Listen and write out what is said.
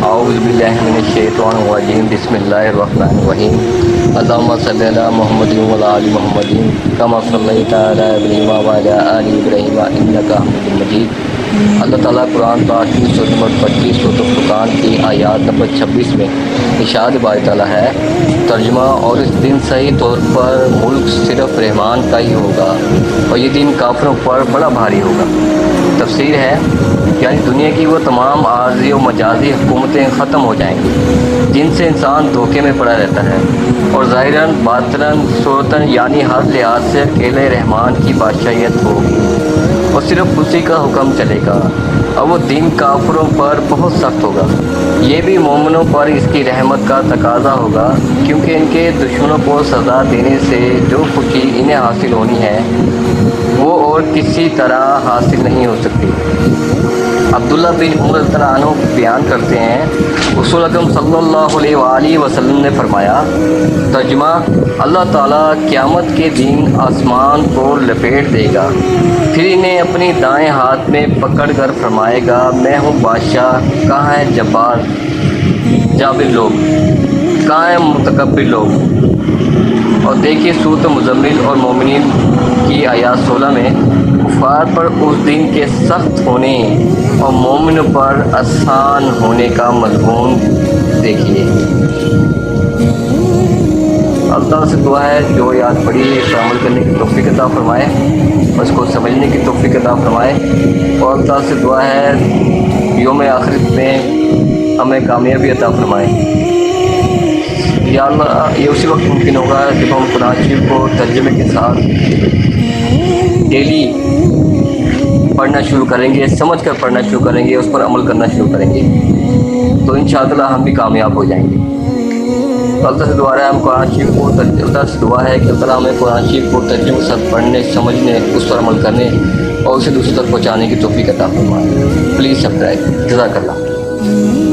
اعوذ باللہ من الشیطان الرجیم بسم اللہ الرحمن الرحیم اللہم صلی علی محمد وعلی آل محمد کما صلیت علی ابراہیم وعلی آل ابراہیم انک حمید مجید۔ اللہ تعالیٰ قرآن پاک کی سورۃ نمبر 25 سورۃ فرقان کی آیات نمبر 26 میں ارشاد باری تعالیٰ ہے ترجمہ، اور اس دن صحیح طور پر ملک صرف رحمان کا ہی ہوگا اور یہ دن کافروں پر بڑا بھاری ہوگا۔ تفسیر ہے یعنی دنیا کی وہ تمام عارضی و مجازی حکومتیں ختم ہو جائیں گی جن سے انسان دھوکے میں پڑا رہتا ہے، اور ظاہراً باطناً صورتاً یعنی ہر لحاظ سے اکیلے رحمان کی بادشاہیت ہوگی اور صرف اسی کا حکم چلے گا، اور وہ دن کافروں پر بہت سخت ہوگا۔ یہ بھی مومنوں پر اس کی رحمت کا تقاضا ہوگا کیونکہ ان کے دشمنوں کو سزا دینے سے جو خوشی انہیں حاصل ہونی ہے وہ اور کسی طرح حاصل نہیں ہو سکتی۔ عبداللہ بن عمر رضی اللہ عنہ بیان کرتے ہیں رسول اکرم صلی اللہ علیہ وآلہ وسلم نے فرمایا، ترجمہ، اللہ تعالیٰ قیامت کے دن آسمان کو لپیٹ دے گا، پھر انہیں اپنی دائیں ہاتھ میں پکڑ کر فرمائے گا میں ہوں بادشاہ، کہاں ہے جابر لوگ، کہاں ہیں متکبر لوگ۔ اور دیکھیے سورۃ مزمل اور مومنین کی آیات 16 میں کفار پر اس دن کے سخت ہونے اور مومن پر آسان ہونے کا مضمون دیکھیے۔ اللہ سے دعا ہے جو یاد پڑھی ہے اس پر عمل کرنے کی توفیق عطا فرمائے اور اس کو سمجھنے کی توفیق عطا فرمائے، اور اللہ سے دعا ہے یوم آخرت میں ہمیں کامیابی عطا فرمائے۔ یا اللہ، یہ اسی وقت ممکن ہوگا جب ہم قرآن شریف کو ترجمے کے ساتھ ڈیلی پڑھنا شروع کریں گے، سمجھ کر پڑھنا شروع کریں گے، اس پر عمل کرنا شروع کریں گے، تو انشاءاللہ ہم بھی کامیاب ہو جائیں گے۔ اللہ سے دعا ہے ہم قرآن شریف کو اللہ سے دعا ہے کہ اللہ ہمیں قرآن شریف کو ترجمے کے ساتھ پڑھنے، سمجھنے، اس پر عمل کرنے اور اسے دوسروں تک پہنچانے کی توفیق عطا فرمائے۔ Please subscribe. جزاک اللہ۔